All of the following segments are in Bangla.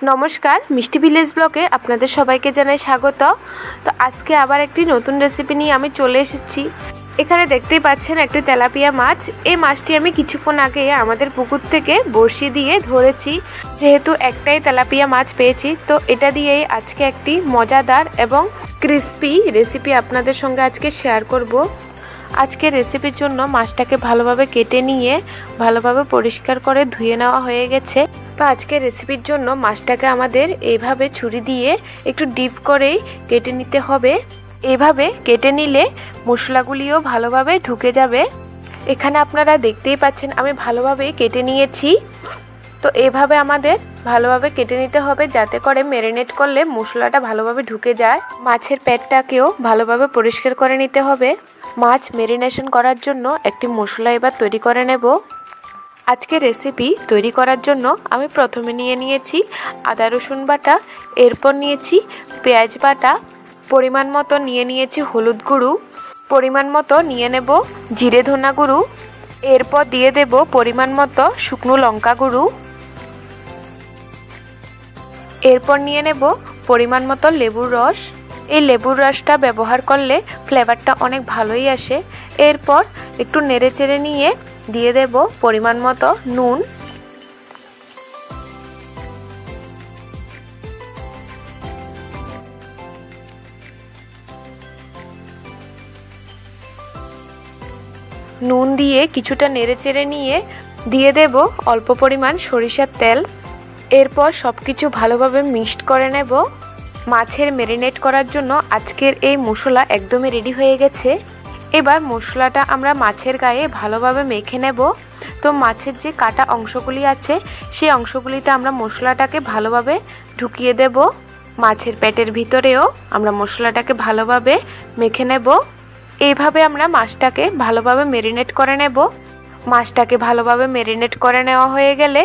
नमस्कार मिष्टि ভিলেজ ব্লগে আপনাদের সবাইকে জানাই স্বাগত। তো আজকে আবার একটি নতুন রেসিপি নিয়ে আমি চলে এসেছি। এখানে দেখতেই পাচ্ছেন একটি তেলাপিয়া মাছ। এই মাছটি আমি কিছুক্ষণ আগে আমাদের পুকুর থেকে বড়শি দিয়ে ধরেছি। যেহেতু একটাই তেলাপিয়া মাছ পেয়েছি, তো এটা দিয়েই আজকে একটি মজাদার এবং ক্রিস্পি রেসিপি আপনাদের সঙ্গে আজকে শেয়ার করব। আজকে রেসিপির জন্য মাছটাকে ভালোভাবে কেটে নিয়ে ভালোভাবে পরিষ্কার করে ধুয়ে নেওয়া হয়ে গেছে। তো আজকে রেসিপির জন্য মাছটাকে আমাদের এইভাবে ছুরি দিয়ে একটু ডিপ করেই কেটে নিতে হবে। এইভাবে কেটে নিলে মশলাগুলিও ভালোভাবে ঢুকে যাবে। এখানে আপনারা দেখতেই পাচ্ছেন আমি ভালোভাবে কেটে নিয়েছি। তো এইভাবে আমাদের ভালোভাবে কেটে নিতে হবে, যাতে করে ম্যারিনেট করলে মশলাটা ভালোভাবে ঢুকে যায়। মাছের পেটটাকেও ভালোভাবে পরিষ্কার করে নিতে হবে। মাছ ম্যারিনেশন করার জন্য একটি মশলা এবার তৈরি করে নেব। আজকে রেসিপি তৈরি করার জন্য আমি প্রথমে নিয়েছি আদা রসুন বাটা, এরপর নিয়েছি পেঁয়াজ বাটা, পরিমাণ মতো নিয়েছি হলুদ গুঁড়ো, পরিমাণ মতো নিয়ে নেব জিরে ধনা গুঁড়ো, এরপর দিয়ে দেব পরিমাণ মতো শুকনো লঙ্কা গুঁড়ো, এরপর নিয়ে নেব পরিমাণ মতো লেবুর রস। এই লেবুর রসটা ব্যবহার করলে ফ্লেভারটা অনেক ভালোই আসে। এরপর একটু নেড়েচেড়ে নিয়ে দিয়ে দেব পরিমাণ মতো নুন। নুন দিয়ে কিছুটা নেড়েচেড়ে নিয়ে দিয়ে দেব অল্প পরিমাণ সরিষার তেল। এরপর সবকিছু ভালোভাবে মিক্সড করে নেব। মাছের ম্যারিনেট করার জন্য আজকের এই মশলা একদমই রেডি হয়ে গেছে। এবার মশলাটা আমরা মাছের গায়ে ভালোভাবে মেখে নেব। তো মাছের যে কাটা অংশগুলি আছে সেই অংশগুলিতে আমরা মশলাটাকে ভালোভাবে ঢুকিয়ে দেব। মাছের পেটের ভিতরেও আমরা মশলাটাকে ভালোভাবে মেখে নেব। এইভাবে আমরা মাছটাকে ভালোভাবে ম্যারিনেট করে নেব। মাছটাকে ভালোভাবে ম্যারিনেট করে নেওয়া হয়ে গেলে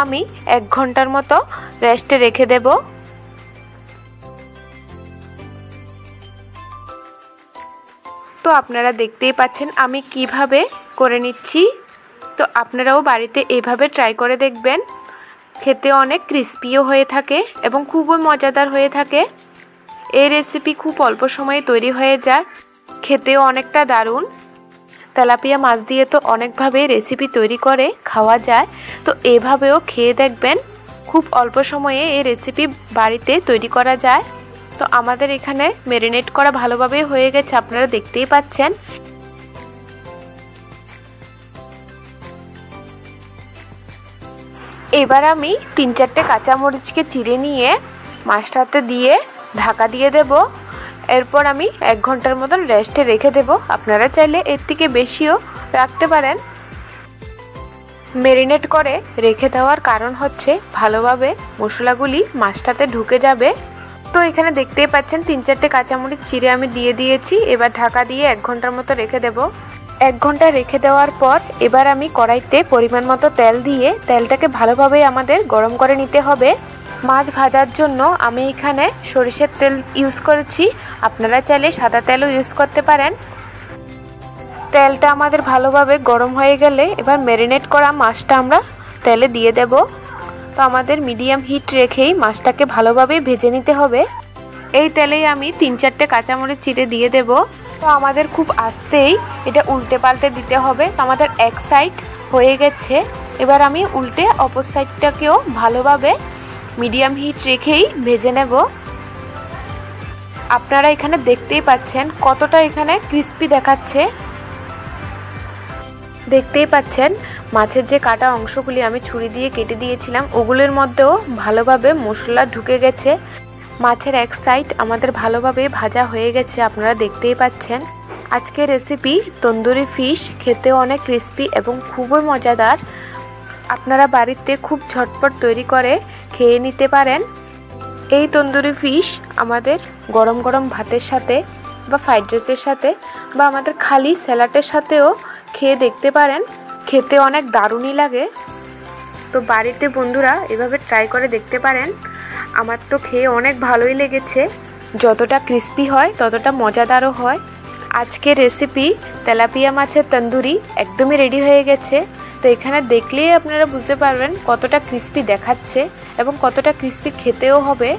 আমি 1 ঘন্টার মতো রেস্টে রেখে দেব। তো আপনারা দেখতেই পাচ্ছেন আমি কিভাবে করে নিচ্ছি। তো আপনারাও বাড়িতে এইভাবে ট্রাই করে দেখবেন। খেতে অনেক ক্রিস্পিও হয়ে থাকে এবং খুবই মজাদার হয়ে থাকে। এই রেসিপি খুব অল্প সময়ে তৈরি হয়ে যায়, খেতেও অনেকটা দারুণ। তেলাপিয়া মাছ দিয়ে তো অনেকভাবে রেসিপি তৈরি করে খাওয়া যায়। তো এভাবেও খেয়ে দেখবেন, খুব অল্প সময়ে এই রেসিপি বাড়িতে তৈরি করা যায়। তো আমাদের এখানে ম্যারিনেট করা ভালোভাবে হয়ে গেছে, আপনারা দেখতেই পাচ্ছেন। এবার আমি 3-4টে কাঁচামরিচকে চিড়ে নিয়ে মাছটাতে দিয়ে ঢাকা দিয়ে দেব। এরপর আমি 1 ঘন্টার মতন রেস্টে রেখে দেব। আপনারা চাইলে এর থেকে বেশিও রাখতে পারেন। ম্যারিনেট করে রেখে দেওয়ার কারণ হচ্ছে ভালোভাবে মশলাগুলি মাছটাতে ঢুকে যাবে। তো এখানে দেখতেই পাচ্ছেন 3-4টে কাঁচামরিচ চিড়ে আমি দিয়ে দিয়েছি। এবার ঢাকা দিয়ে 1 ঘন্টার মতো রেখে দেব। 1 ঘন্টা রেখে দেওয়ার পর এবার আমি কড়াইতে পরিমাণ মতো তেল দিয়ে তেলটাকে ভালোভাবে আমাদের গরম করে নিতে হবে। মাছ ভাজার জন্য আমি এখানে সরিষার তেল ইউজ করেছি, আপনারা চাইলে সাদা তেলও ইউজ করতে পারেন। তেলটা আমাদের ভালোভাবে গরম হয়ে গেলে এবার ম্যারিনেট করা মাছটা আমরা তেলে দিয়ে দেব। তো আমাদের মিডিয়াম হিট রেখেই মাছটাকে ভালোভাবে ভেজে নিতে হবে। এই তেলেই আমি 3-4টে কাঁচামরিচ চিড়ে দিয়ে দেব। তো আমাদের খুব আস্তেই এটা উল্টে পাল্টে দিতে হবে। তো আমাদের এক সাইড হয়ে গেছে, এবার আমি উল্টে অপর সাইডটাকেও ভালোভাবে মিডিয়াম হিট রেখেই ভেজে নেব। আপনারা এখানে দেখতেই পাচ্ছেন কতটা এখানে ক্রিস্পি দেখাচ্ছে। দেখতেই পাচ্ছেন মাছের যে কাটা অংশগুলি আমি ছুরি দিয়ে কেটে দিয়েছিলাম ওগুলোর মধ্যেও ভালোভাবে মশলা ঢুকে গেছে। মাছের এক সাইড আমাদের ভালোভাবে ভাজা হয়ে গেছে, আপনারা দেখতেই পাচ্ছেন। আজকের রেসিপি তন্দুরি ফিশ, খেতেও অনেক ক্রিস্পি এবং খুবই মজাদার। আপনারা বাড়িতে খুব ঝটপট তৈরি করে খেয়ে নিতে পারেন। এই তন্দুরি ফিশ আমাদের গরম গরম ভাতের সাথে বা ফ্রাইড রাইসের সাথে বা আমাদের খালি স্যালাডের সাথেও খেয়ে দেখতে পারেন, খেতে অনেক দারুণই লাগে। তো বাড়িতে বন্ধুরা এভাবে ট্রাই করে দেখতে পারেন। আমার তো খেয়ে অনেক ভালোই লেগেছে। যতটা ক্রিস্পি হয় ততটা মজাদারও হয়। আজকের রেসিপি তেলাপিয়া মাছের তন্দুরি একদমই রেডি হয়ে গেছে। তো এখানে দেখলেই আপনারা বুঝতে পারবেন কতটা ক্রিস্পি দেখাচ্ছে এবং কতটা ক্রিস্পি খেতেও হবে।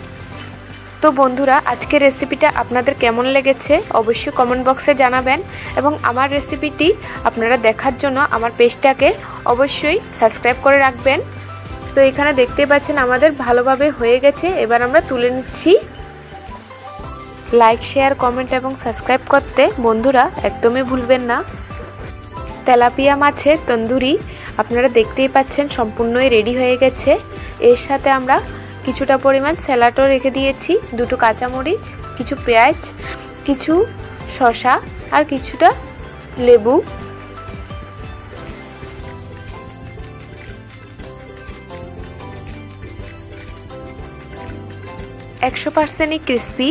তো বন্ধুরা, আজকের রেসিপিটা আপনাদের কেমন লেগেছে অবশ্যই কমেন্ট বক্সে জানাবেন এবং আমার রেসিপিটি আপনারা দেখার জন্য আমার পেজটাকে অবশ্যই সাবস্ক্রাইব করে রাখবেন। তো এখানে দেখতেই পাচ্ছেন আমাদের ভালোভাবে হয়ে গেছে। এবার আমরা তুলে নিচ্ছি। লাইক, শেয়ার, কমেন্ট এবং সাবস্ক্রাইব করতে বন্ধুরা একদমই ভুলবেন না। তেলাপিয়া মাছের তন্দুরি আপনারা দেখতেই পাচ্ছেন সম্পূর্ণই রেডি হয়ে গেছে। এর সাথে আমরা কিছুটা পরিমাণ স্যালাডও রেখে দিয়েছি, দুটো কাঁচামরিচ, কিছু পেঁয়াজ, কিছু শসা আর কিছুটা লেবু। একশো পার্সেন্টই ক্রিস্পি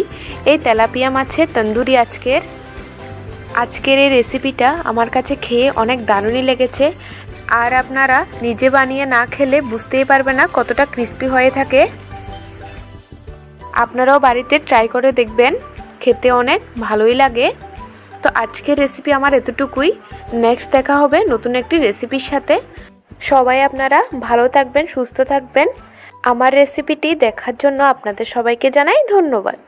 এই তেলাপিয়া মাছের তন্দুরি আজকের এই রেসিপিটা আমার কাছে খেয়ে অনেক দারুণই লেগেছে। আর আপনারা নিজে বানিয়ে না খেলে বুঝতেই পারবেন না কতটা ক্রিস্পি হয়ে থাকে। আপনারাও বাড়িতে ট্রাই করে দেখবেন, খেতে অনেক ভালোই লাগে। তো আজকের রেসিপি আমার এতটুকুই। নেক্সট দেখা হবে নতুন একটি রেসিপির সাথে। সবাই আপনারা ভালো থাকবেন, সুস্থ থাকবেন। আমার রেসিপিটি দেখার জন্য আপনাদের সবাইকে জানাই ধন্যবাদ।